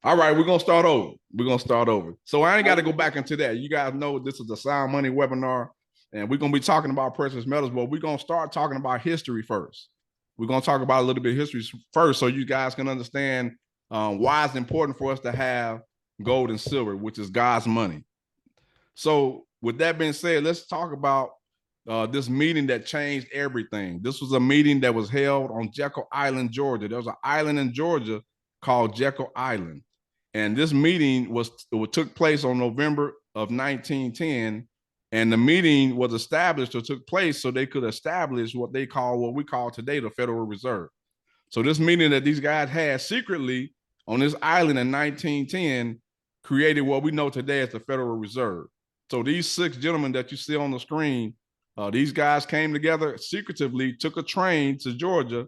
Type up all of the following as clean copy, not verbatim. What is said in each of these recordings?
All right, we're gonna start over. We're gonna start over. So I ain't got to go back into that. You guys know this is a Sound Money webinar, and we're gonna be talking about precious metals, but we're gonna start talking about history first. We're gonna talk about a little bit of history first, so you guys can understand why it's important for us to have gold and silver, which is God's money. So, with that being said, let's talk about this meeting that changed everything. This was a meeting that was held on Jekyll Island, Georgia. There was an island in Georgia called Jekyll Island. And this meeting took place on November of 1910. And the meeting was established or took place so they could establish what we call today the Federal Reserve. So this meeting that these guys had secretly on this island in 1910 created what we know today as the Federal Reserve. So these six gentlemen that you see on the screen, these guys came together secretively, took a train to Georgia,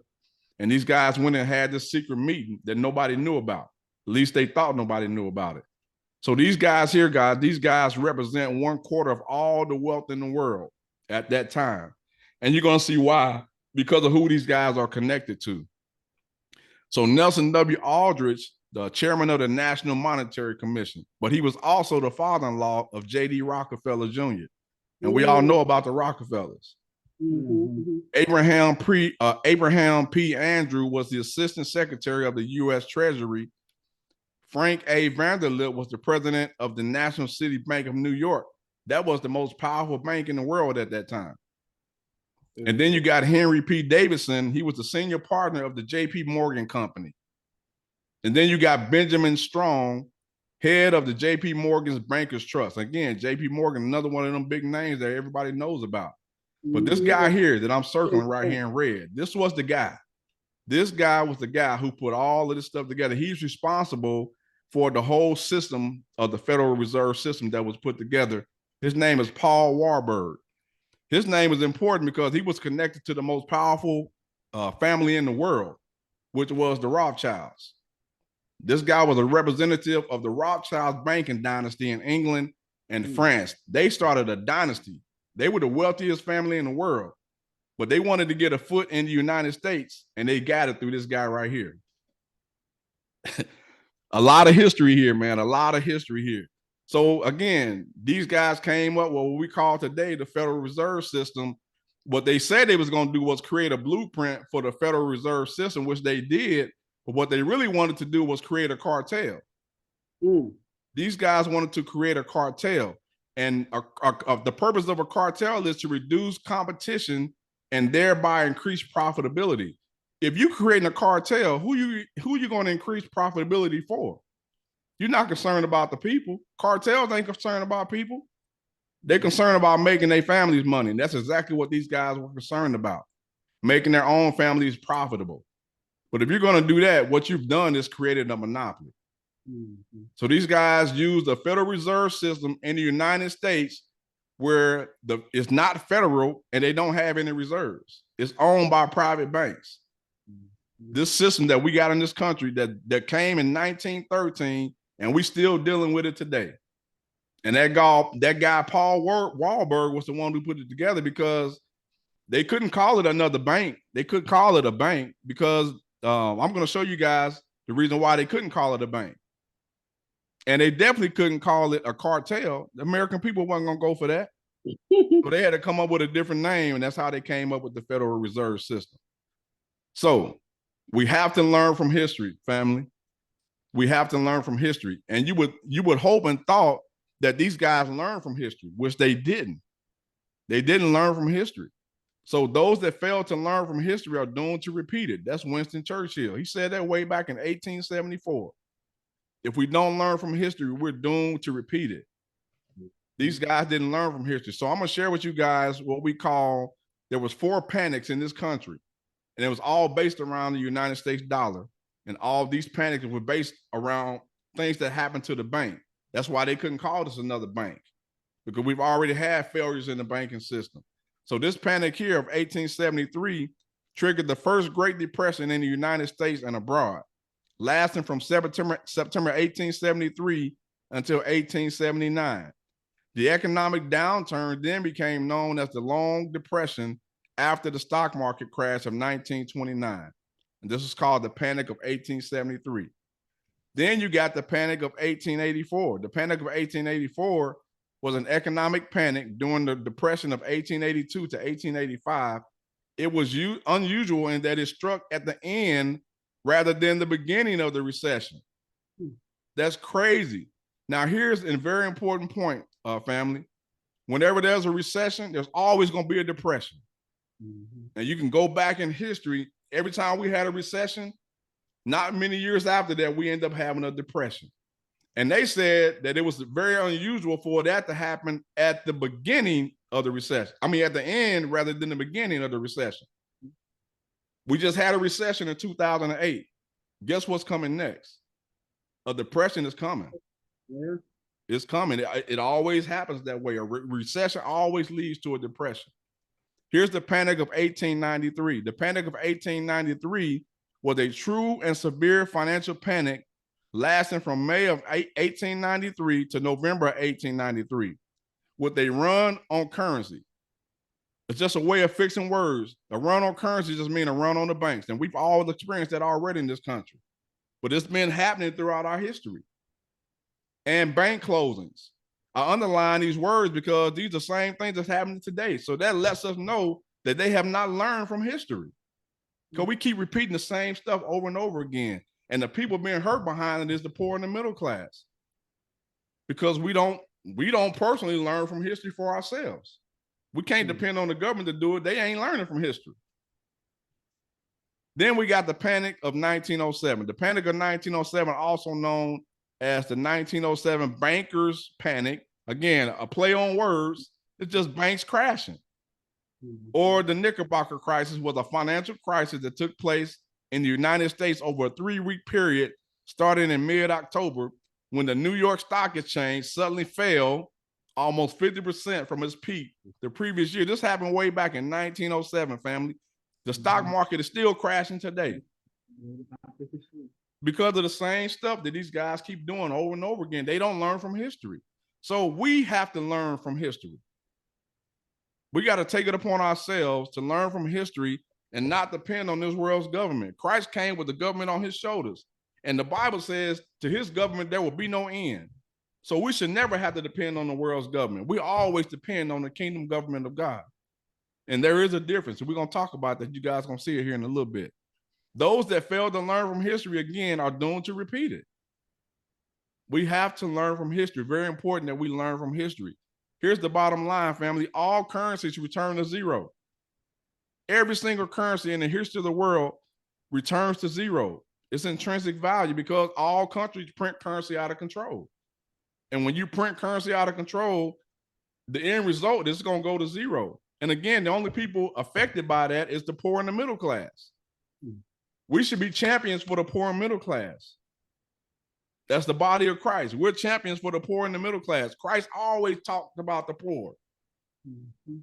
and these guys went and had this secret meeting that nobody knew about. At least they thought nobody knew about it. So these guys here, these guys represent 1/4 of all the wealth in the world at that time. And you're going to see why, because of who these guys are connected to. So Nelson W. Aldrich, the chairman of the National Monetary Commission, but he was also the father-in-law of J.D. Rockefeller Jr. And we all know about the Rockefellers. Mm-hmm. Abraham P. Andrew was the assistant secretary of the U.S. Treasury. Frank A. Vanderlip was the president of the National City Bank of New York. That was the most powerful bank in the world at that time. And then you got Henry P. Davidson. He was the senior partner of the J.P. Morgan Company. And then you got Benjamin Strong, head of the J.P. Morgan's Bankers Trust. Again, J.P. Morgan, another one of them big names that everybody knows about. But this guy here that I'm circling right here in red, this was the guy. This guy was the guy who put all of this stuff together. He's responsible for the whole system of the Federal Reserve System that was put together. His name is Paul Warburg. His name is important because he was connected to the most powerful family in the world, which was the Rothschilds. This guy was a representative of the Rothschild banking dynasty in England and France. They started a dynasty. They were the wealthiest family in the world, but they wanted to get a foot in the United States, and they got it through this guy right here. A lot of history here, man. A lot of history here. So again, these guys came up with what we call today the Federal Reserve System. What they said they was going to do was create a blueprint for the Federal Reserve System, which they did. But what they really wanted to do was create a cartel. These guys wanted to create a cartel. And the purpose of a cartel is to reduce competition and thereby increase profitability. If you're creating a cartel, who you going to increase profitability for? You're not concerned about the people. Cartels ain't concerned about people. They're concerned about making their families money. And that's exactly what these guys were concerned about, making their own families profitable. But if you're going to do that, what you've done is created a monopoly. So these guys use the Federal Reserve System in the United States where it's not federal and they don't have any reserves. It's owned by private banks. This system that we got in this country that came in 1913, and we still dealing with it today. And that guy Paul Warburg was the one who put it together because they couldn't call it another bank. They couldn't call it a bank because I'm going to show you guys the reason why they couldn't call it a bank. And they definitely couldn't call it a cartel. The American people wasn't going to go for that. So they had to come up with a different name, and that's how they came up with the Federal Reserve System. So we have to learn from history, family. We have to learn from history. And you would hope and thought that these guys learned from history, which they didn't. They didn't learn from history. So those that fail to learn from history are doomed to repeat it. That's Winston Churchill. He said that way back in 1874. If we don't learn from history, we're doomed to repeat it. These guys didn't learn from history. So I'm going to share with you guys what we call, there was 4 panics in this country. And it was all based around the United States dollar. And all these panics were based around things that happened to the bank. That's why they couldn't call this another bank, because we've already had failures in the banking system. So this panic here of 1873 triggered the first Great Depression in the United States and abroad, lasting from September 1873 until 1879. The economic downturn then became known as the Long Depression after the stock market crash of 1929. And this is called the Panic of 1873. Then you got the Panic of 1884. The Panic of 1884 was an economic panic during the Depression of 1882 to 1885. It was unusual in that it struck at the end rather than the beginning of the recession. That's crazy. Now, here's a very important point, family. Whenever there's a recession, there's always going to be a depression. And you can go back in history. Every time we had a recession, not many years after that, we end up having a depression. And they said that it was very unusual for that to happen at the beginning of the recession. I mean, at the end rather than the beginning of the recession. We just had a recession in 2008. Guess what's coming next? A depression is coming. Yeah. It's coming. It always happens that way. A recession always leads to a depression. Here's the Panic of 1893. The Panic of 1893 was a true and severe financial panic lasting from May of 1893 to November 1893 with a run on currency. It's just a way of fixing words. A run on currency just means a run on the banks. And we've all experienced that already in this country. But it's been happening throughout our history. And bank closings. I underline these words because these are the same things that's happening today. So that lets us know that they have not learned from history. Because we keep repeating the same stuff over and over again. And the people being hurt behind it is the poor and the middle class. Because we don't personally learn from history for ourselves. We can't depend on the government to do it. They ain't learning from history. Then we got the Panic of 1907. The Panic of 1907, also known as the 1907 Bankers Panic. Again, a play on words. It's just banks crashing. Or the Knickerbocker crisis was a financial crisis that took place in the United States over a 3-week period starting in mid-October when the New York Stock Exchange suddenly fell almost 50% from its peak the previous year. This happened way back in 1907, family. The stock market is still crashing today because of the same stuff that these guys keep doing over and over again. They don't learn from history. So we have to learn from history. We got to take it upon ourselves to learn from history and not depend on this world's government. Christ came with the government on his shoulders. And the Bible says to his government, there will be no end. So we should never have to depend on the world's government. We always depend on the kingdom government of God. And there is a difference. We're going to talk about that. You guys are going to see it here in a little bit. Those that fail to learn from history, again, are doomed to repeat it. We have to learn from history. Very important that we learn from history. Here's the bottom line, family. All currencies return to zero. Every single currency in the history of the world returns to zero. It's intrinsic value because all countries print currency out of control. And when you print currency out of control, the end result is going to go to zero. And again, the only people affected by that is the poor and the middle class. We should be champions for the poor and middle class. That's the body of Christ. We're champions for the poor and the middle class. Christ always talked about the poor.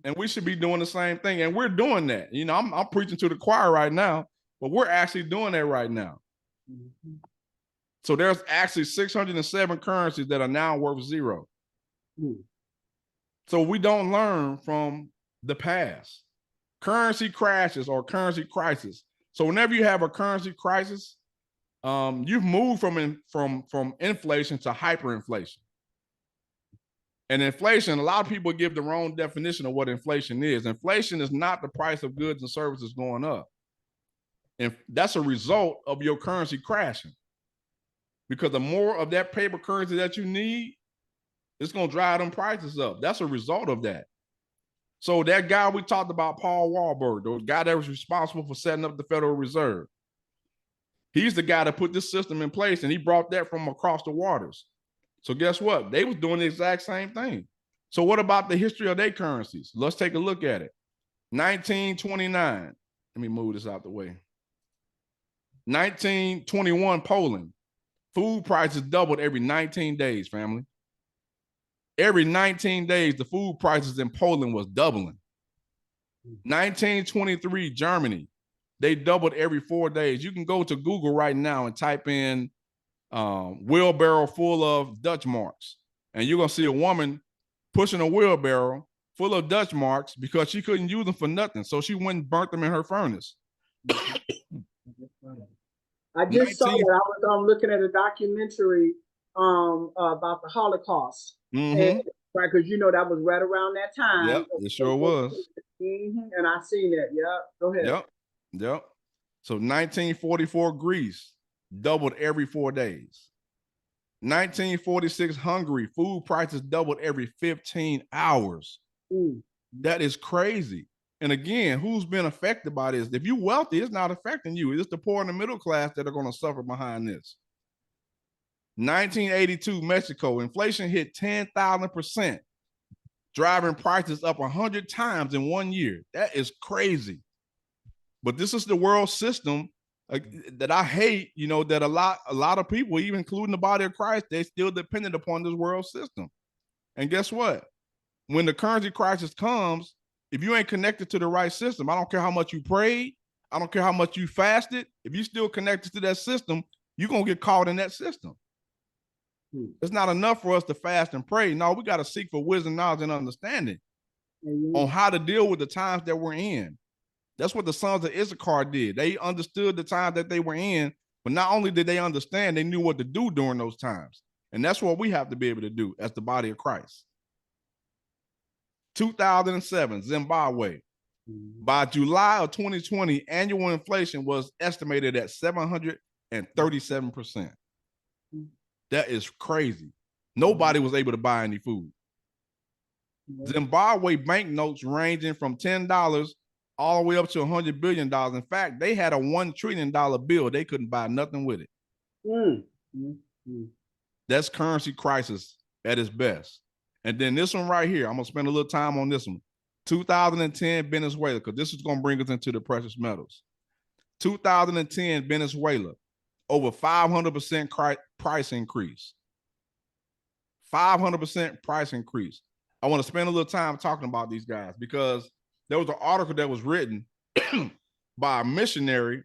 And we should be doing the same thing. And we're doing that. You know, I'm preaching to the choir right now, but we're actually doing that right now. So there's actually 607 currencies that are now worth zero. So we don't learn from the past. Currency crashes or currency crisis. So whenever you have a currency crisis, you've moved from inflation to hyperinflation. And inflation, a lot of people give the wrong definition of what inflation is. Inflation is not the price of goods and services going up. And that's a result of your currency crashing. Because the more of that paper currency that you need, it's going to drive them prices up. That's a result of that. So that guy we talked about, Paul Warburg, the guy that was responsible for setting up the Federal Reserve, he's the guy that put this system in place, and he brought that from across the waters. So guess what? They was doing the exact same thing. So what about the history of their currencies? Let's take a look at it. 1929. Let me move this out the way. 1921, Poland. Food prices doubled every 19 days, family. Every 19 days, the food prices in Poland was doubling. 1923, Germany. They doubled every 4 days. You can go to Google right now and type in wheelbarrow full of Dutch marks. And you're going to see a woman pushing a wheelbarrow full of Dutch marks because she couldn't use them for nothing. So she went and burnt them in her furnace. I just saw that. I was looking at a documentary about the Holocaust. And right, because that was right around that time. Yep, it sure was. And I seen that. Yeah, go ahead. Yep. So 1944 Greece doubled every 4 days. 1946 Hungary, food prices doubled every 15 hours. That is crazy. And again, who's been affected by this? If you're wealthy, it's not affecting you. It's the poor and the middle class that are going to suffer behind this. 1982 Mexico, inflation hit 10,000%, driving prices up 100 times in 1 year. That is crazy. But this is the world system that I hate, that a lot of people, even including the body of Christ, they still dependent upon this world system. And guess what? When the currency crisis comes, if you ain't connected to the right system, I don't care how much you prayed, I don't care how much you fasted, if you still connected to that system, you're going to get caught in that system. It's not enough for us to fast and pray. No, we got to seek for wisdom, knowledge, and understanding on how to deal with the times that we're in. That's what the sons of Issachar did. They understood the time that they were in, but not only did they understand, they knew what to do during those times. And that's what we have to be able to do as the body of Christ. 2007, Zimbabwe. By July of 2020, annual inflation was estimated at 737%. That is crazy. Nobody was able to buy any food. Zimbabwe banknotes ranging from $10 all the way up to $100 billion. In fact, they had a $1 trillion bill. They couldn't buy nothing with it. That's currency crisis at its best. And then this one right here, I'm going to spend a little time on this one. 2010 Venezuela, because this is going to bring us into the precious metals. 2010 Venezuela, over 500% price increase. 500% price increase. I want to spend a little time talking about these guys because there was an article that was written by a missionary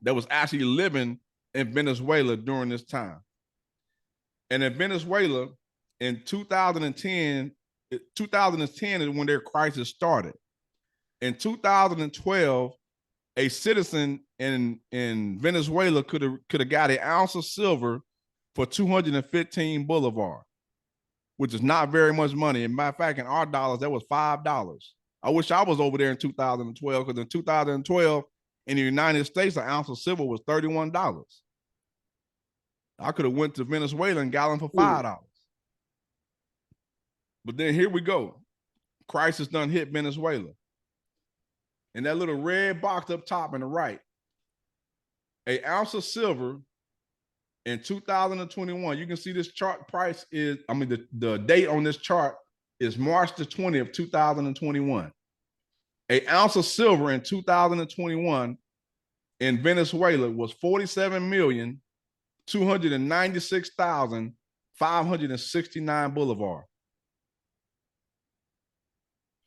that was actually living in Venezuela during this time. And in Venezuela, in 2010 is when their crisis started. In 2012, a citizen in Venezuela could have got an ounce of silver for 215 bolivar, which is not very much money. And matter of fact, in our dollars, that was $5. I wish I was over there in 2012, because in 2012, in the United States, an ounce of silver was $31. I could have went to Venezuela and got them for $5. But then here we go. Crisis done hit Venezuela. And that little red box up top on the right, an ounce of silver in 2021, you can see this chart price is, the date on this chart is March the 20th, 2021. An ounce of silver in 2021 in Venezuela was 47,296,569 bolivar.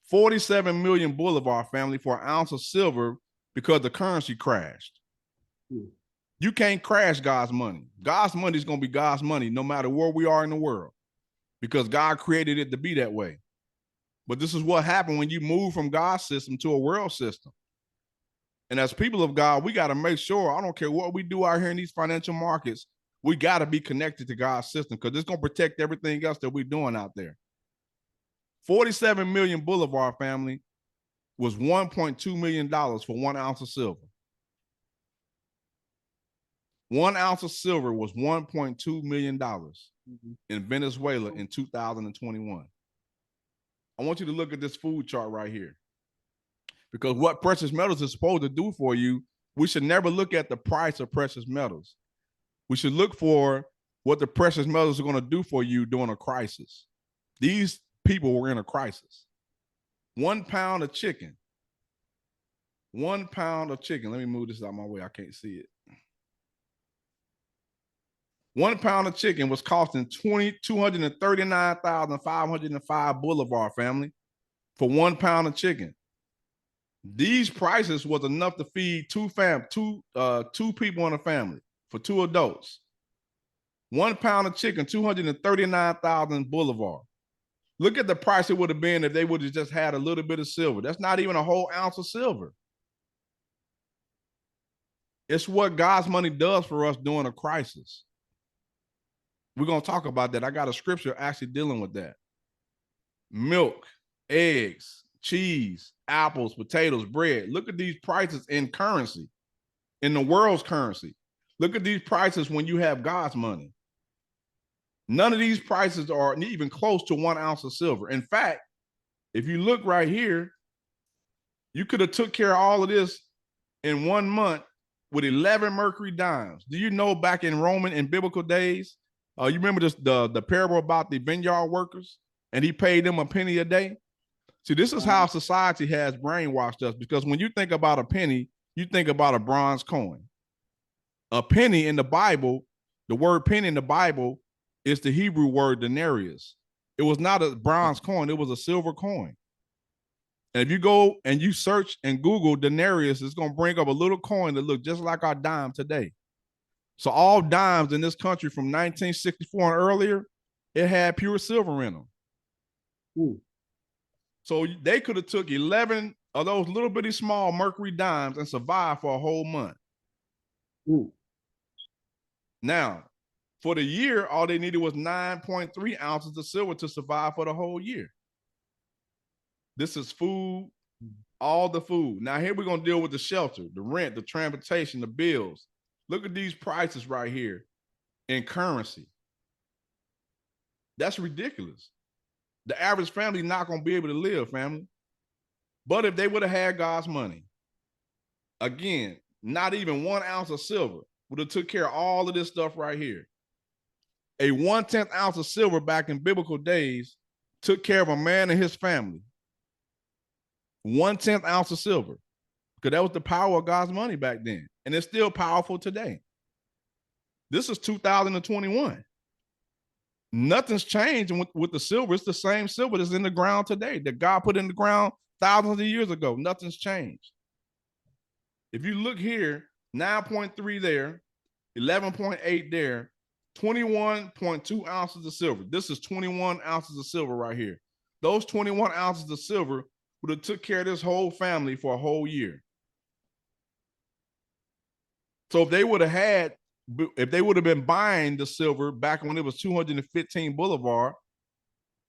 47 million bolivar, family, for an ounce of silver because the currency crashed. You can't crash God's money. God's money is going to be God's money no matter where we are in the world, because God created it to be that way. But this is what happened when you move from God's system to a world system. And as people of God, we got to make sure, I don't care what we do out here in these financial markets, we got to be connected to God's system, because it's going to protect everything else that we're doing out there. 47 million bolivar, family, was $1.2 million for 1 ounce of silver. 1 ounce of silver was $1.2 million in Venezuela in 2021. I want you to look at this food chart right here, because what precious metals is supposed to do for you, we should never look at the price of precious metals. We should look for what the precious metals are going to do for you during a crisis. These people were in a crisis. 1 pound of chicken. 1 pound of chicken. Let me move this out of my way. I can't see it. 1 pound of chicken was costing 239,505 bolivar, family, for 1 pound of chicken. These prices was enough to feed two people in a family, for 2 adults. 1 pound of chicken, 239,000 bolivar. Look at the price it would have been if they would have just had a little bit of silver. That's not even a whole ounce of silver. It's what God's money does for us during a crisis. We're going to talk about that. I got a scripture actually dealing with that. Milk, eggs, cheese, apples, potatoes, bread. Look at these prices in currency, in the world's currency. Look at these prices when you have God's money. None of these prices are even close to 1 ounce of silver. In fact, if you look right here, you could have took care of all of this in 1 month with 11 mercury dimes. Do you know back in Roman and biblical days, you remember this, the parable about the vineyard workers, and he paid them a penny a day? See, this is how society has brainwashed us, because when you think about a penny, you think about a bronze coin. A penny in the Bible, the word penny in the Bible is the Hebrew word denarius. It was not a bronze coin, it was a silver coin. And if you go and you search and Google denarius, it's going to bring up a little coin that looks just like our dime today. So all dimes in this country from 1964 and earlier, it had pure silver in them. Ooh. So they could have took 11 of those little bitty small mercury dimes and survived for a whole month. Ooh. Now, for the year, all they needed was 9.3 ounces of silver to survive for the whole year. This is food, all the food. Now here we're going to deal with the shelter, the rent, the transportation, the bills. Look at these prices right here in currency. That's ridiculous. The average family is not going to be able to live, family. But if they would have had God's money, again, not even 1 ounce of silver would have took care of all of this stuff right here. A 1/10 ounce of silver back in biblical days took care of a man and his family. 1/10 ounce of silver, because that was the power of God's money back then. And it's still powerful today. This is 2021. Nothing's changed with the silver. It's the same silver that's in the ground today that God put in the ground thousands of years ago. Nothing's changed. If you look here, 9.3 there, 11.8 there, 21.2 ounces of silver. This is 21 ounces of silver right here. Those 21 ounces of silver would have took care of this whole family for a whole year. So if they would have been buying the silver back when it was 215 Boulevard,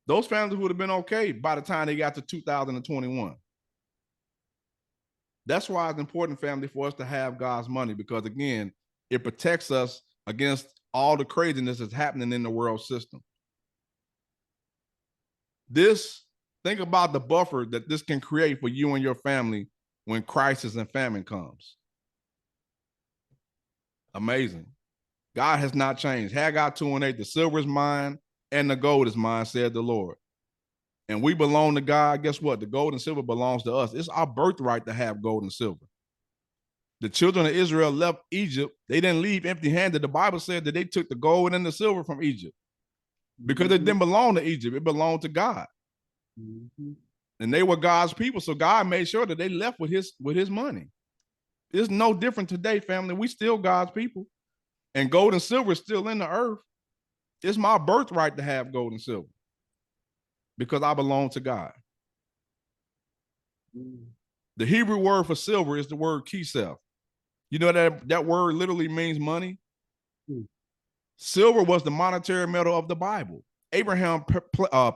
those families would have been okay by the time they got to 2021. That's why it's important, family, for us to have God's money, because again, it protects us against all the craziness that's happening in the world system. Think about the buffer that this can create for you and your family when crisis and famine comes. Amazing. God has not changed. Haggai 2:8, the silver is mine and the gold is mine, said the Lord. And we belong to God. Guess what? The gold and silver belongs to us. It's our birthright to have gold and silver. The children of Israel left Egypt. They didn't leave empty-handed. The Bible said that they took the gold and the silver from Egypt because it didn't belong to Egypt. It belonged to God. And they were God's people. So God made sure that they left with his money. It's no different today, family. We still God's people. And gold and silver is still in the earth. It's my birthright to have gold and silver because I belong to God. The Hebrew word for silver is the word kisef. You know that word literally means money. Silver was the monetary metal of the Bible. Abraham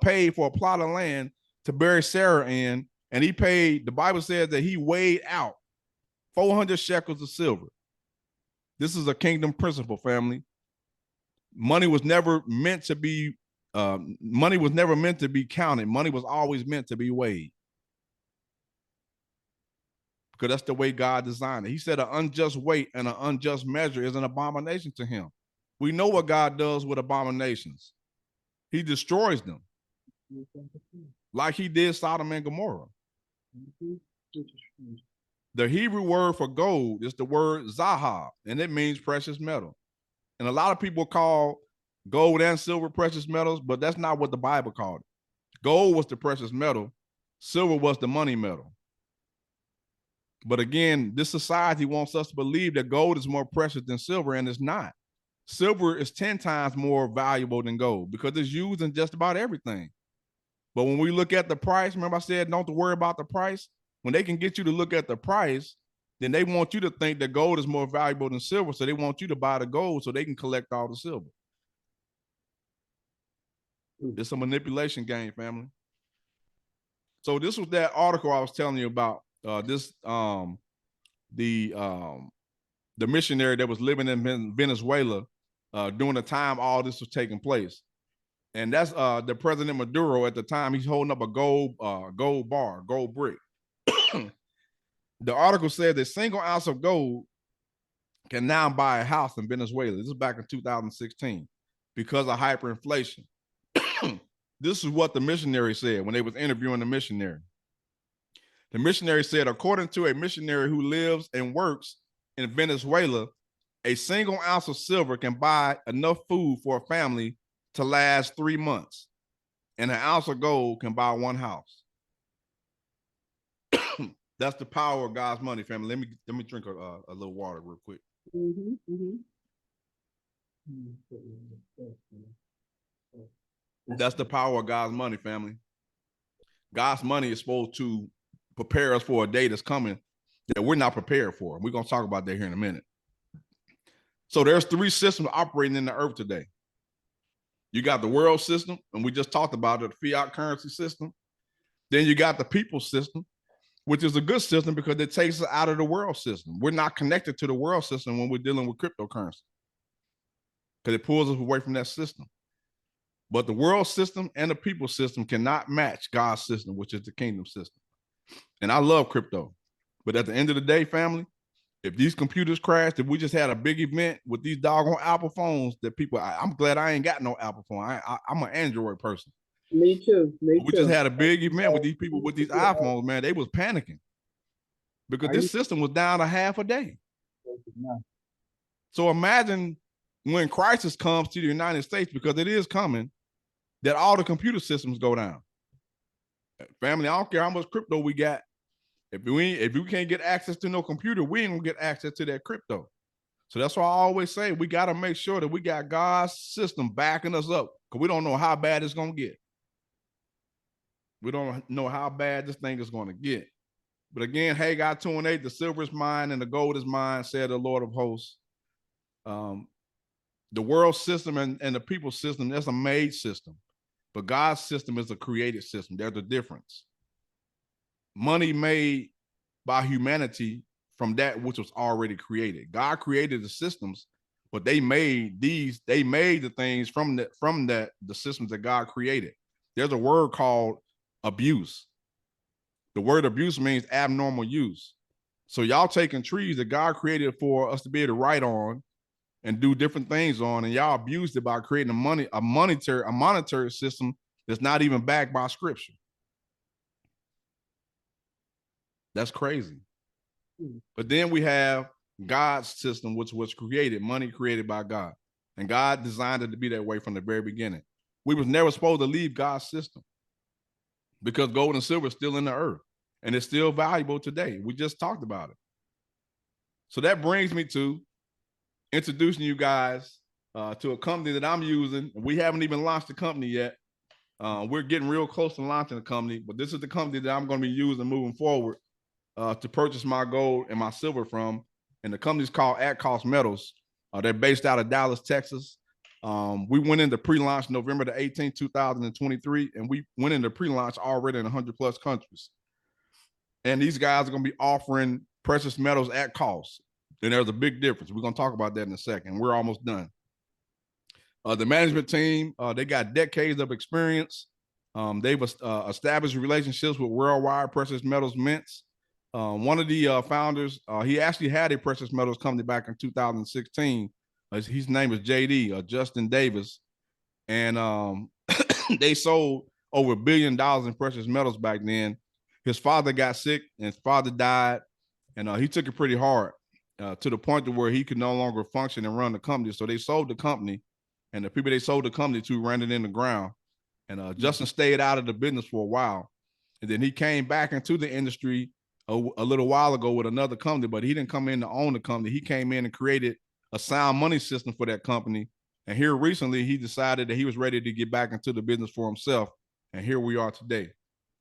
paid for a plot of land to bury Sarah in, and he paid, the Bible says that he weighed out 400 shekels of silver. This is a kingdom principle, family. Money was never meant to be counted. Money was always meant to be weighed. Because that's the way God designed it. He said an unjust weight and an unjust measure is an abomination to him. We know what God does with abominations. He destroys them. Like he did Sodom and Gomorrah. The Hebrew word for gold is the word zahab, and it means precious metal. And a lot of people call gold and silver precious metals, but that's not what the Bible called it. Gold was the precious metal. Silver was the money metal. But again, this society wants us to believe that gold is more precious than silver, and it's not. Silver is 10 times more valuable than gold because it's used in just about everything. But when we look at the price, remember I said don't worry about the price? When they can get you to look at the price, then they want you to think that gold is more valuable than silver. So they want you to buy the gold so they can collect all the silver. It's a manipulation game, family. So this was that article I was telling you about. The missionary that was living in Venezuela during the time all this was taking place. And that's the President Maduro at the time. He's holding up a gold bar, gold brick. The article said that single ounce of gold can now buy a house in Venezuela. This is back in 2016 because of hyperinflation. This is what the missionary said when they was interviewing the missionary. The missionary said, according to a missionary who lives and works in Venezuela, a single ounce of silver can buy enough food for a family to last 3 months, and an ounce of gold can buy one house. That's the power of God's money, family. Let me drink a little water real quick. That's the power of God's money, family. God's money is supposed to prepare us for a day that's coming that we're not prepared for. We're going to talk about that here in a minute. So there's 3 systems operating in the earth today. You got the world system, and we just talked about it, the fiat currency system. Then you got the people system, which is a good system because it takes us out of the world system. We're not connected to the world system when we're dealing with cryptocurrency because it pulls us away from that system. But the world system and the people system cannot match God's system, which is the kingdom system. And I love crypto. But at the end of the day, family, if these computers crashed, if we just had a big event with these doggone Apple phones that people, I'm glad I ain't got no Apple phone. I'm an Android person. Me too. We just had a big event with these people with these iPhones, man. They was panicking because this system was down a half a day. So imagine when crisis comes to the United States, because it is coming, that all the computer systems go down. Family, I don't care how much crypto we got. If we can't get access to no computer, we ain't gonna get access to that crypto. So that's why I always say we got to make sure that we got God's system backing us up, because we don't know how bad it's gonna get. We don't know how bad this thing is gonna get. But again, Haggai 2:8, the silver is mine and the gold is mine, said the Lord of hosts. The world system and the people system, that's a made system. But God's system is a created system. There's a difference. Money made by humanity from that which was already created. God created the systems, but they made the things from the systems that God created. There's a word called abuse. The word abuse means abnormal use. So y'all taking trees that God created for us to be able to write on and do different things on, and y'all abused it by creating a monetary system that's not even backed by scripture. That's crazy. But then we have God's system, which was created, money created by God. And God designed it to be that way from the very beginning. We was never supposed to leave God's system because gold and silver is still in the earth and it's still valuable today. We just talked about it. So that brings me to introducing you guys to a company that I'm using. We haven't even launched the company yet. We're getting real close to launching the company, but this is the company that I'm going to be using moving forward to purchase my gold and my silver from. And the company's called At Cost Metals. They're based out of Dallas, Texas. We went into pre-launch November the 18th, 2023, and we went into pre-launch already in 100 plus countries. And these guys are going to be offering precious metals at cost. And there's a big difference. We're going to talk about that in a second. We're almost done. The management team, they got decades of experience. They've established relationships with worldwide precious metals mints. One of the founders, he actually had a precious metals company back in 2016. His name is JD, Justin Davis. And they sold over $1 billion in precious metals back then. His father got sick and his father died. And he took it pretty hard to the point to where he could no longer function and run the company. So they sold the company, and the people they sold the company to ran it in the ground. And Justin stayed out of the business for a while. And then he came back into the industry a little while ago with another company, but he didn't come in to own the company. He came in and created a sound money system for that company. And here recently, he decided that he was ready to get back into the business for himself. And here we are today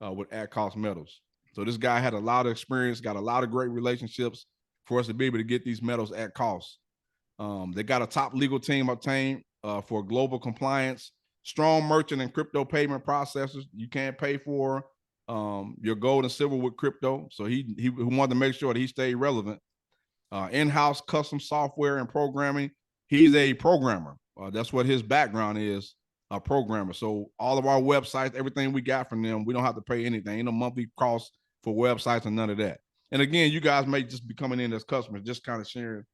with At Cost Metals. So this guy had a lot of experience, got a lot of great relationships, for us to be able to get these metals at cost. They got a top legal team obtained for global compliance, strong merchant and crypto payment processors. You can't pay for your gold and silver with crypto. So he wanted to make sure that he stayed relevant. In-house custom software and programming. He's a programmer. That's what his background is, a programmer. So all of our websites, everything we got from them, we don't have to pay anything. Ain't no monthly cost for websites and none of that. And again, you guys may just be coming in as customers, just kind of sharing,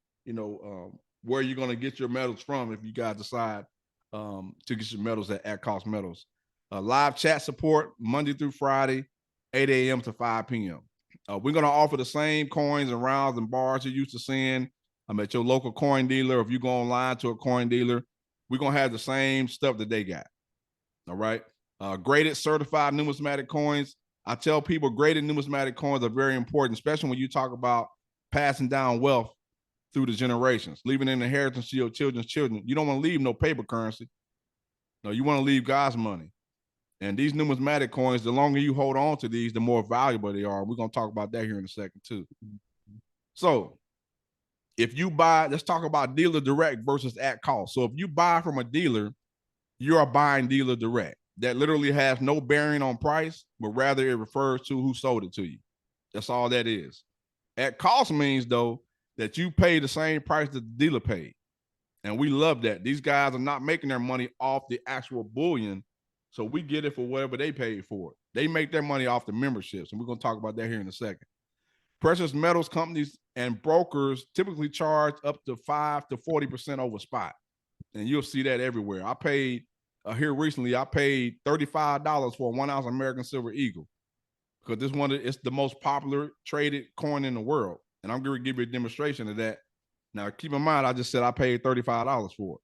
where you're going to get your metals from if you guys decide to get your metals at Cost Metals. Live chat support Monday through Friday, 8 a.m. to 5 p.m. We're going to offer the same coins and rounds and bars you're used to seeing at your local coin dealer. If you go online to a coin dealer, we're going to have the same stuff that they got. All right. Graded certified numismatic coins. I tell people graded numismatic coins are very important, especially when you talk about passing down wealth through the generations, leaving an inheritance to your children's children. You don't want to leave no paper currency. No, you want to leave God's money. And these numismatic coins, the longer you hold on to these, the more valuable they are. We're going to talk about that here in a second too. So if you buy, let's talk about dealer direct versus at cost. So if you buy from a dealer, you are buying dealer direct. That literally has no bearing on price, but rather it refers to who sold it to you. That's all that is. At cost means, though, that you pay the same price that the dealer paid. And we love that. These guys are not making their money off the actual bullion, so we get it for whatever they paid for it. They make their money off the memberships, and we're going to talk about that here in a second. Precious metals companies and brokers typically charge up to 5 to 40% over spot, and you'll see that everywhere. I paid here recently, I paid $35 for a 1 ounce American Silver Eagle because it's the most popular traded coin in the world. And I'm going to give you a demonstration of that. Now, keep in mind, I just said I paid $35 for it.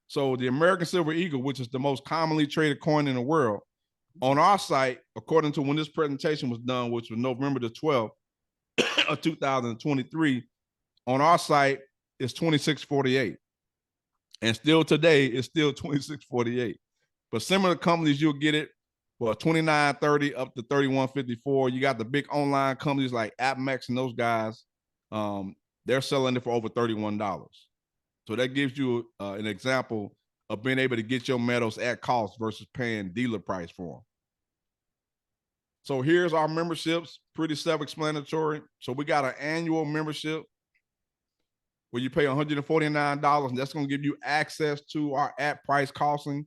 So the American Silver Eagle, which is the most commonly traded coin in the world, on our site, according to when this presentation was done, which was November the 12th of 2023, on our site is $26.48. And still today, it's still $26.48. But similar companies, you'll get it for $29.30 up to $31.54. You got the big online companies like AppMex and those guys. They're selling it for over $31. So that gives you an example of being able to get your metals at cost versus paying dealer price for them. So here's our memberships, pretty self-explanatory. So we got an annual membership where you pay $149, and that's going to give you access to our at price costing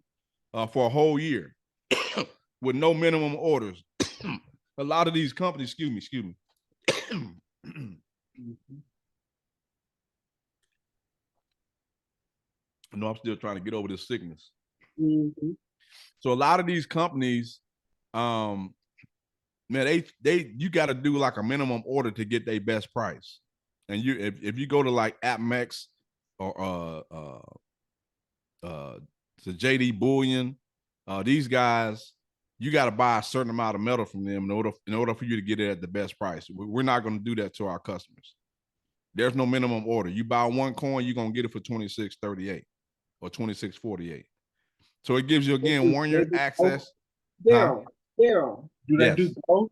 for a whole year with no minimum orders. A lot of these companies, excuse me. I know I'm still trying to get over this sickness. Mm-hmm. So a lot of these companies, man, you got to do like a minimum order to get their best price. And if you go to like AppMex or to JD Bullion, these guys, you got to buy a certain amount of metal from them in order for you to get it at the best price. We're not going to do that to our customers. There's no minimum order. You buy one coin, you're going to get it for $26.38 or $26.48. So it gives you, again, 1 year access. Daryl. Do that do both?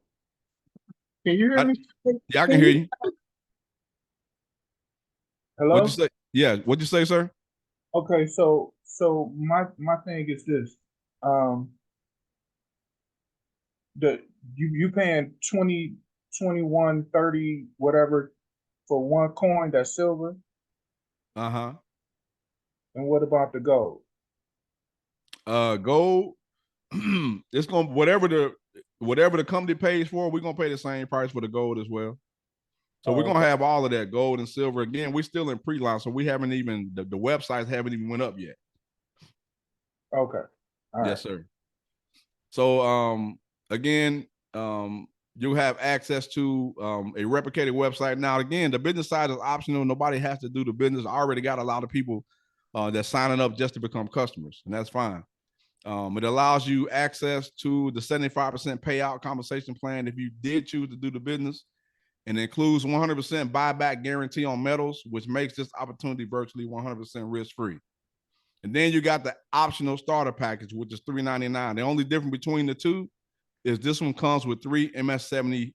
Can you hear me? Yeah, I can hear you. Hello? What'd you say? Yeah, what'd you say, sir? Okay, so my thing is this. You paying 20, 21, 30, whatever for one coin that's silver? Uh-huh. And what about the gold? Gold, it's gonna whatever the company pays for, we're gonna pay the same price for the gold as well. So we're gonna have all of that gold and silver. Again, we're still in pre-launch, so we haven't even the websites haven't even went up yet. Okay. All right. Yes, sir. So again, you'll have access to a replicated website. Now, again, the business side is optional. Nobody has to do the business. I already got a lot of people that's signing up just to become customers, and that's fine. It allows you access to the 75% payout compensation plan if you did choose to do the business, and it includes 100% buyback guarantee on metals, which makes this opportunity virtually 100% risk-free. And then you got the optional starter package, which is $399. The only difference between the two is this one comes with 3 MS-70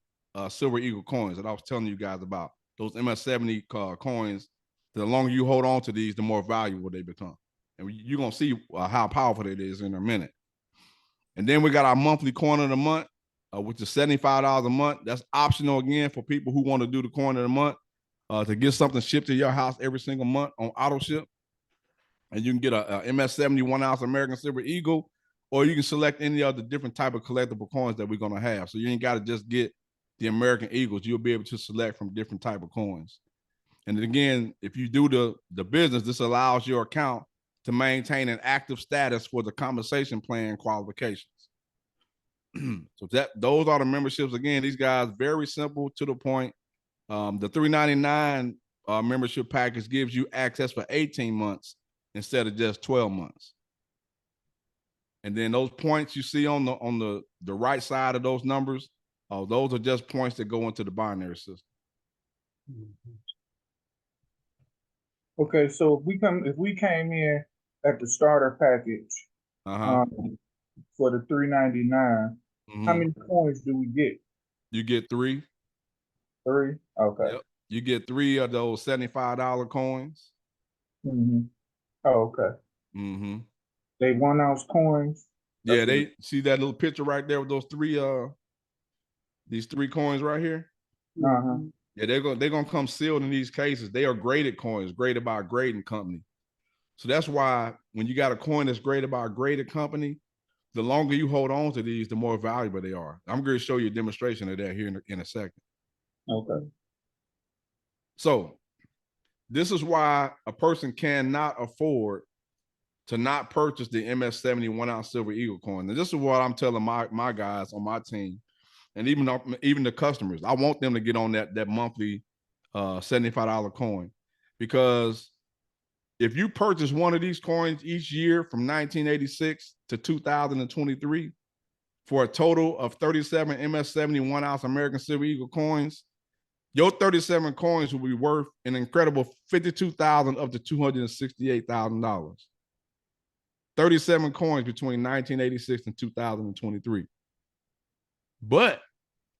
Silver Eagle coins that I was telling you guys about. those MS70 coins, the longer you hold on to these, the more valuable they become. And you're going to see how powerful it is in a minute. And then we got our monthly coin of the month, which is $75 a month. That's optional again for people who want to do the coin of the month, to get something shipped to your house every single month on auto ship. And you can get a MS70 1 ounce American Silver Eagle, or you can select any other different type of collectible coins that we're going to have. So you ain't got to just get the American Eagles. You'll be able to select from different type of coins. And then again, if you do the business, this allows your account to maintain an active status for the compensation plan qualifications. So those are the memberships. Again, these guys, very simple, to the point. The $3.99 membership package gives you access for 18 months instead of just 12 months. And then those points you see on the right side of those numbers, those are just points that go into the binary system. Okay, so if we came in at the starter package for the $3.99, how many coins do we get? You get 3. 3? Okay. Yep. You get 3 of those $75 coins. Oh, okay. They 1 ounce coins. Yeah, they see that little picture right there with those 3 these 3 coins right here. Yeah, they're gonna come sealed in these cases. They are graded coins, graded by a grading company. So that's why when you got a coin that's graded by a graded company, the longer you hold on to these, the more valuable they are. I'm going to show you a demonstration of that here in a second. Okay. So this is why a person cannot afford to not purchase the MS70 1 ounce Silver Eagle coin. And this is what I'm telling my guys on my team, and even the customers. I want them to get on that monthly $75 coin, because if you purchase one of these coins each year from 1986 to 2023 for a total of 37 MS70 1 ounce American Silver Eagle coins, your 37 coins will be worth an incredible $52,000 up to $268,000. 37 coins between 1986 and 2023. But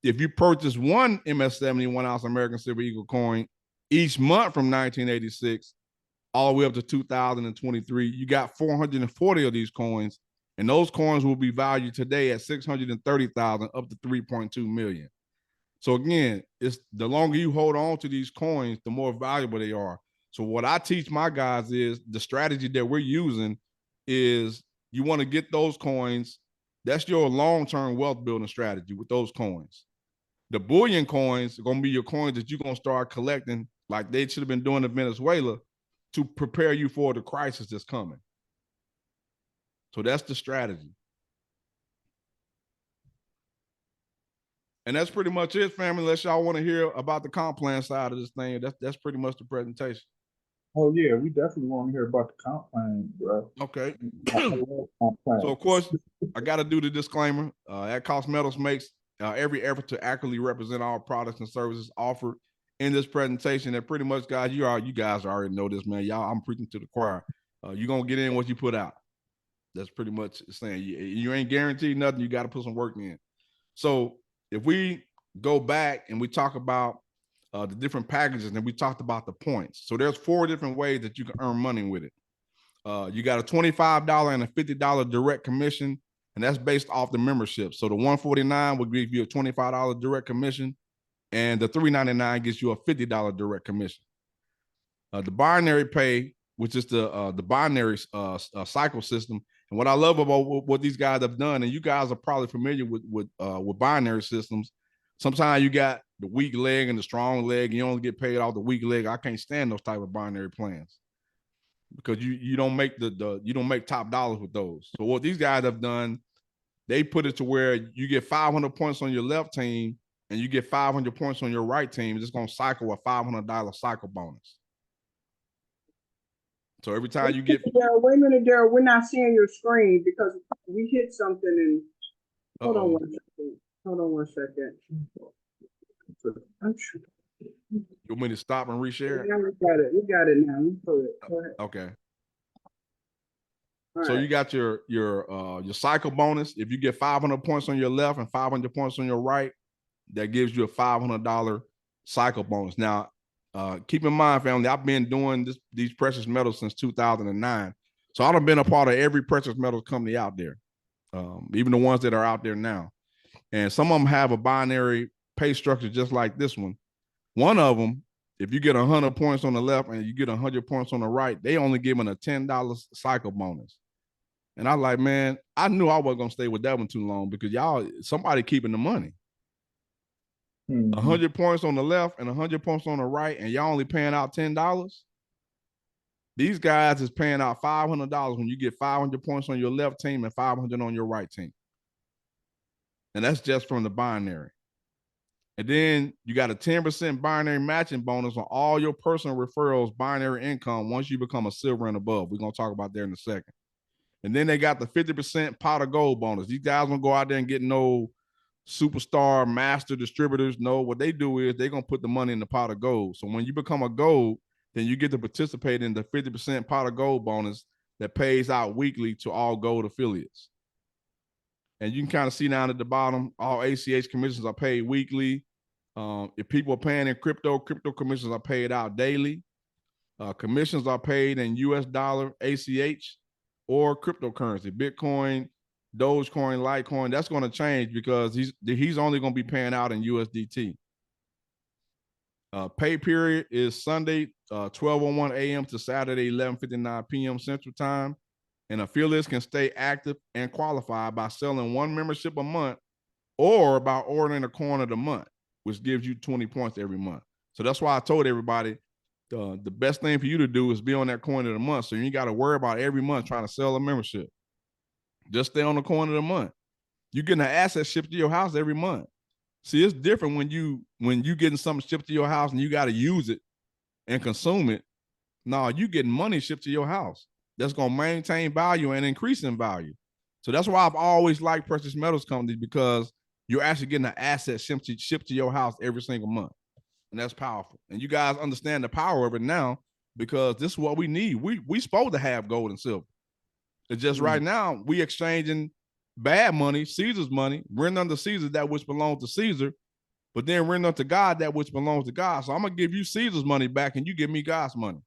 if you purchase one MS70 1 ounce American Silver Eagle coin each month from 1986 all the way up to 2023, you got 440 of these coins, and those coins will be valued today at $630,000 up to $3.2 million. So again, it's the longer you hold on to these coins, the more valuable they are. So what I teach my guys is the strategy that we're using is you want to get those coins. That's your long-term wealth building strategy with those coins. The bullion coins are going to be your coins that you're going to start collecting like they should have been doing in Venezuela to prepare you for the crisis that's coming. So that's the strategy. And that's pretty much it, family. Unless y'all want to hear about the comp plan side of this thing, that's pretty much the presentation. Oh yeah, we definitely want to hear about the comp plan, bro. Okay. So of course, I got to do the disclaimer. At Cost Metals makes every effort to accurately represent all products and services offered in this presentation. And pretty much, guys, you guys already know this, man. Y'all, I'm preaching to the choir. You're gonna get in what you put out. That's pretty much saying you ain't guaranteed nothing. You got to put some work in. So if we go back and we talk about the different packages, and we talked about the points. So there's 4 different ways that you can earn money with it. You got a $25 and a $50 direct commission, and that's based off the membership. So the $149 will give you a $25 direct commission, and the $3.99 gives you a $50 direct commission. The binary pay, which is the binary cycle system, and what I love about what these guys have done, and you guys are probably familiar with binary systems. Sometimes you got the weak leg and the strong leg. You only get paid off the weak leg. I can't stand those type of binary plans because you don't make you don't make top dollars with those. So what these guys have done, they put it to where you get 500 points on your left team and you get 500 points on your right team. It's going to cycle a $500 cycle bonus. So every time you get... Wait a minute, Daryl. We're not seeing your screen because we hit something and... Hold on 1 second. Hold on 1 second. You want me to stop and reshare? Yeah, we got it. We got it now. Go ahead. Okay. All so right. you got your cycle bonus. If you get 500 points on your left and 500 points on your right, that gives you a $500 cycle bonus. Now, Keep in mind, family, I've been doing these precious metals since 2009. So I've been a part of every precious metals company out there, even the ones that are out there now. And some of them have a binary pay structure just like this one. One of them, if you get 100 points on the left and you get 100 points on the right, they only giving a $10 cycle bonus. And I like, man, I knew I wasn't gonna stay with that one too long because somebody keeping the money. 100 points on the left and 100 points on the right, and y'all only paying out $10. These guys is paying out $500 when you get 500 points on your left team and 500 on your right team. And that's just from the binary. And then you got a 10% binary matching bonus on all your personal referrals, binary income once you become a silver and above. We're going to talk about that in a second. And then they got the 50% pot of gold bonus. These guys don't go out there and get no superstar master distributors. No, what they do is they're going to put the money in the pot of gold. So when you become a gold, then you get to participate in the 50% pot of gold bonus that pays out weekly to all gold affiliates. And you can kind of see down at the bottom, all ACH commissions are paid weekly. If people are paying in crypto commissions are paid out daily. Commissions are paid in US dollar, ACH, or cryptocurrency, Bitcoin, Dogecoin, Litecoin. That's going to change because he's only going to be paying out in USDT. Pay period is Sunday, 12:01 a.m. to Saturday, 11:59 p.m. Central Time. And affiliates can stay active and qualified by selling one membership a month or by ordering a coin of the month, which gives you 20 points every month. So that's why I told everybody the best thing for you to do is be on that coin of the month. So you ain't got to worry about every month trying to sell a membership. Just stay on the coin of the month. You're getting an asset shipped to your house every month. See, it's different when you getting something shipped to your house and you got to use it and consume it. No, you getting money shipped to your house. That's going to maintain value and increase in value. So that's why I've always liked precious metals companies, because you're actually getting an asset shipped to your house every single month. And that's powerful. And you guys understand the power of it now, because this is what we need. We supposed to have gold and silver. It's just right now we exchanging bad money, Caesar's money, render unto Caesar that which belongs to Caesar, but then render unto God that which belongs to God. So I'm going to give you Caesar's money back and you give me God's money.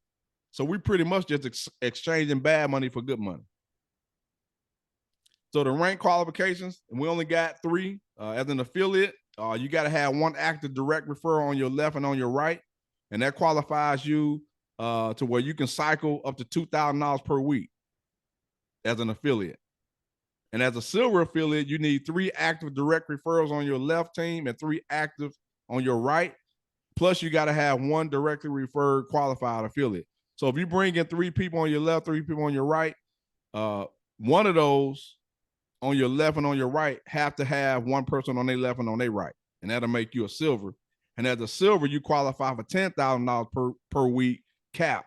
So we pretty much just exchanging bad money for good money. So the rank qualifications, and we only got 3. As an affiliate, you got to have one active direct referral on your left and on your right. And that qualifies you to where you can cycle up to $2,000 per week as an affiliate. And as a silver affiliate, you need 3 active direct referrals on your left team and 3 active on your right. Plus, you got to have one directly referred qualified affiliate. So if you bring in 3 people on your left, 3 people on your right, one of those on your left and on your right have to have one person on their left and on their right. And that'll make you a silver. And as a silver, you qualify for $10,000 per week cap.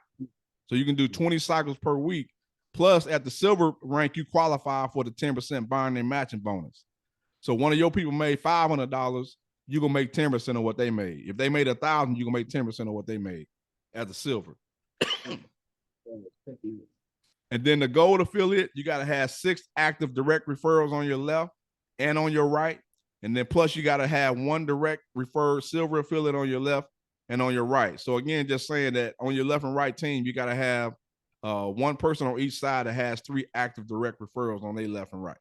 So you can do 20 cycles per week. Plus, at the silver rank, you qualify for the 10% binary matching bonus. So one of your people made $500, you're going to make 10% of what they made. If they made $1,000, you're going to make 10% of what they made as a silver. And then the gold affiliate, you got to have 6 active direct referrals on your left and on your right. And then plus you got to have one direct referred silver affiliate on your left and on your right. So again, just saying that on your left and right team, you got to have one person on each side that has 3 active direct referrals on their left and right.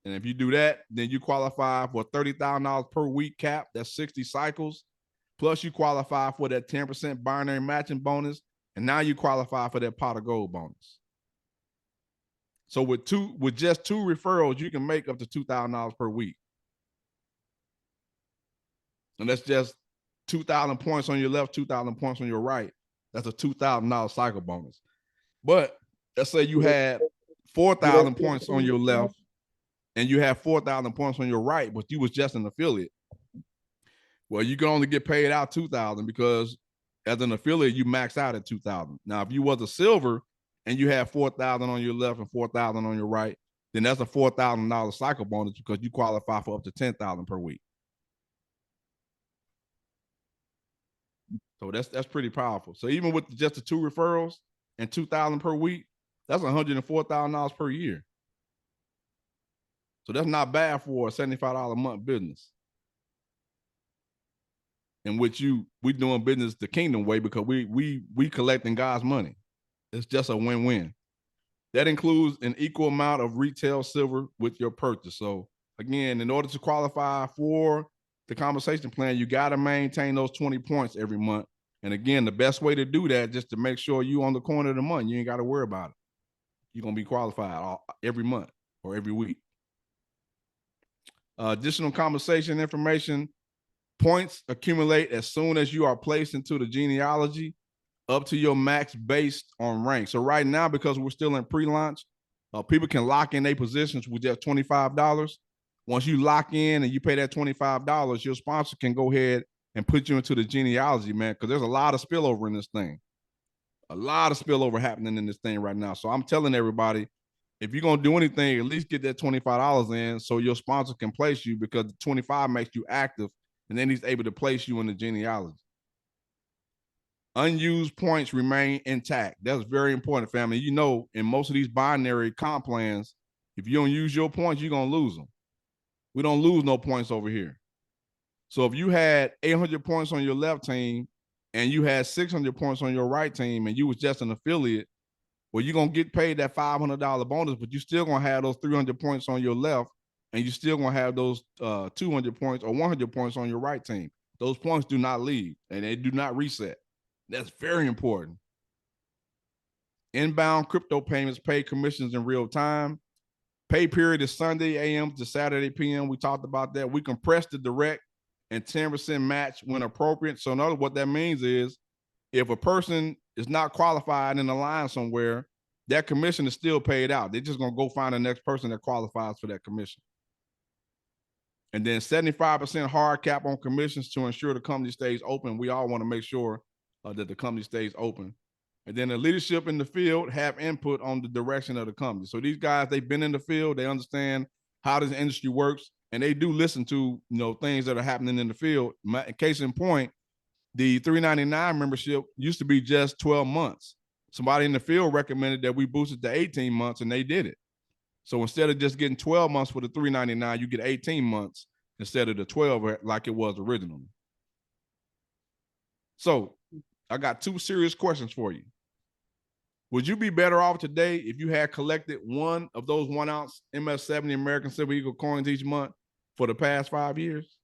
And if you do that, then you qualify for $30,000 per week cap. That's 60 cycles. Plus you qualify for that 10% binary matching bonus. And now you qualify for that pot of gold bonus. So with just 2 referrals, you can make up to $2,000 per week. And that's just 2,000 points on your left, 2,000 points on your right. That's a $2,000 cycle bonus. But let's say you had 4,000 points on your left and you have 4,000 points on your right, but you was just an affiliate. Well, you can only get paid out 2,000 because as an affiliate, you max out at 2,000. Now, if you was a silver and you have 4,000 on your left and 4,000 on your right, then that's a $4,000 cycle bonus because you qualify for up to 10,000 per week. So that's pretty powerful. So even with just the 2 referrals and 2,000 per week, that's $104,000 per year. So that's not bad for a $75 a month business. in which we doing business the kingdom way, because we collecting God's money. It's just a win-win. That includes an equal amount of retail silver with your purchase. So again, in order to qualify for the compensation plan, you got to maintain those 20 points every month. And again, the best way to do that, just to make sure you on the corner of the month, you ain't got to worry about it. You're going to be qualified every month or every week. Additional compensation information: points accumulate as soon as you are placed into the genealogy, up to your max based on rank. So right now, because we're still in pre-launch, people can lock in their positions with just $25. Once you lock in and you pay that $25, your sponsor can go ahead and put you into the genealogy, man, because there's a lot of spillover in this thing. A lot of spillover happening in this thing right now. So I'm telling everybody, if you're going to do anything, at least get that $25 in so your sponsor can place you, because the 25 makes you active, and then he's able to place you in the genealogy. Unused points remain intact. That's very important, family. You know, in most of these binary comp plans, if you don't use your points, you're going to lose them. We don't lose no points over here. So if you had 800 points on your left team and you had 600 points on your right team and you was just an affiliate, well, you're going to get paid that $500 bonus, but you still going to have those 300 points on your left, and you still going to have those 200 points or 100 points on your right team. Those points do not leave, and they do not reset. That's very important. Inbound crypto payments pay commissions in real time. Pay period is Sunday a.m. to Saturday p.m. We talked about that. We compress the direct and 10% match when appropriate. So in other words, what that means is, if a person is not qualified in the line somewhere, that commission is still paid out. They're just going to go find the next person that qualifies for that commission. And then 75% hard cap on commissions to ensure the company stays open. We all want to make sure that the company stays open. And then the leadership in the field have input on the direction of the company. So these guys, they've been in the field, they understand how this industry works, and they do listen to, things that are happening in the field. Case in point, the $399 membership used to be just 12 months. Somebody in the field recommended that we boost it to 18 months, and they did it. So instead of just getting 12 months for the $399, you get 18 months instead of the 12 like it was originally. So I got two serious questions for you. Would you be better off today if you had collected one of those 1 ounce MS-70 American Silver Eagle coins each month for the past 5 years?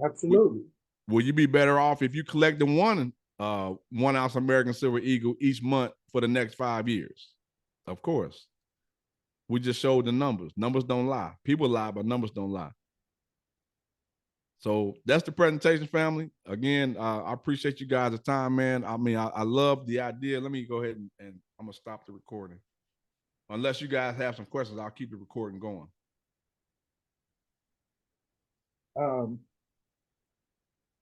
Absolutely. Will you be better off if you collected one 1 ounce American Silver Eagle each month for the next 5 years? Of course. We just showed the numbers. Numbers don't lie. People lie, but numbers don't lie. So that's the presentation, family. Again, I appreciate you guys' time, man. I mean, I love the idea. Let me go ahead and I'm going to stop the recording. Unless you guys have some questions, I'll keep the recording going. I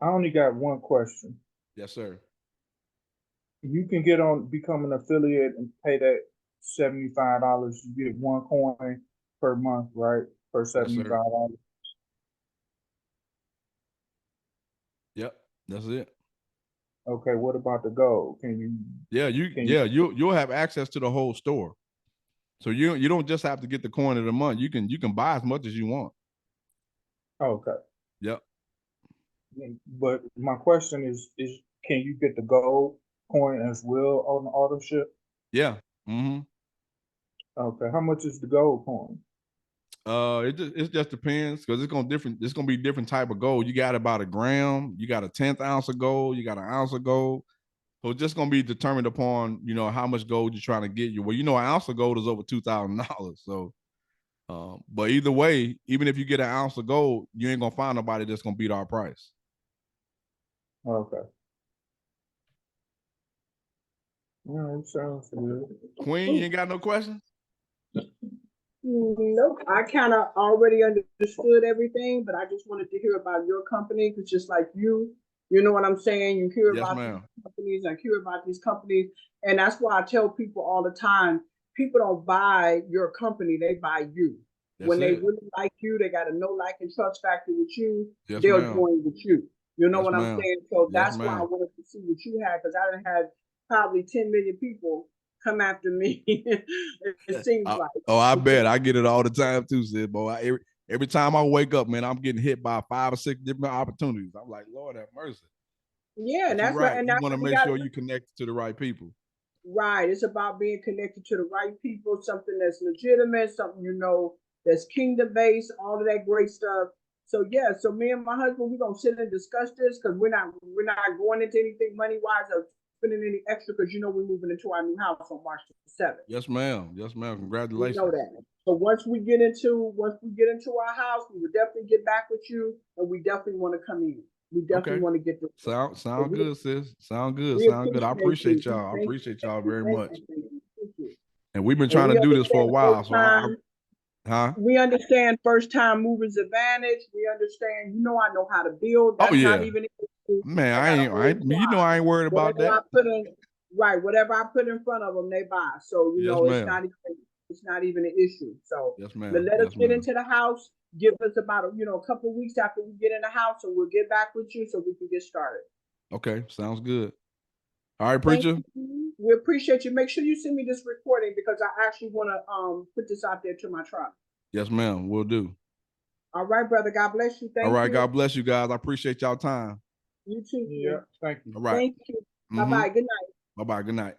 only got one question. Yes, sir. You can become an affiliate and pay that $75. You get one coin per month, right? For $75. Yes, yep, that's it. Okay, what about the gold? Can you? Yeah, you'll have access to the whole store. So you don't just have to get the coin of the month. You can buy as much as you want. Okay. Yep. But my question is can you get the gold coin as well on the auto ship? Yeah. Mm-hmm. Okay. How much is the gold coin? It just depends, because it's gonna be different type of gold. You got about a gram, you got a 1/10 ounce of gold, you got an ounce of gold. So it's just gonna be determined upon how much gold you're trying to get. Well, an ounce of gold is over $2,000. So but either way, even if you get an ounce of gold, you ain't gonna find nobody that's gonna beat our price. Okay. All right, sounds good. Queen, you ain't got no questions? Nope. I kind of already understood everything, but I just wanted to hear about your company, because just like you know what I'm saying? You hear about these companies, I hear about these companies, and that's why I tell people all the time, people don't buy your company, they buy you. When they really like you, they got a no like and trust factor with you, they'll join with you. You know what I'm saying? So that's why I wanted to see what you had, because I done had probably 10 million people come after me. It seems like. Oh, I bet. I get it all the time too, Sid, boy. Every time I wake up, man, I'm getting hit by 5 or 6 different opportunities. I'm like, Lord have mercy. Yeah, and that's right. And you want to make sure you connect to the right people. Right. It's about being connected to the right people, something that's legitimate, something that's kingdom based, all of that great stuff. So yeah, so me and my husband, we're gonna sit and discuss this because we're not going into anything money wise or spending any extra because we're moving into our new house on March 7th. Yes, ma'am. Yes, ma'am. Congratulations. You know that. So once we get into our house, we will definitely get back with you, and we definitely want to come in. We definitely want to get this. Sound good, sis. Sound good. Sound good. I appreciate y'all. I appreciate y'all very much. And we've been trying to do this for a while. So we understand first time movers advantage. We understand, I know how to build. That's not even man, I ain't worried about that. Whatever I put in front of them, they buy. So it's not even an issue. So yes, ma'am. But let us get into the house. Give us about a couple of weeks after we get in the house, and we'll get back with you so we can get started. Okay, sounds good. All right, preacher. We appreciate you. Make sure you send me this recording because I actually want to put this out there to my tribe. Yes, ma'am. We'll do. All right, brother. God bless you. Thank you. All right, God bless you guys. I appreciate y'all time. You too. Yeah, thank you. All right. Thank you. Bye-bye. Good night. Bye-bye. Good night.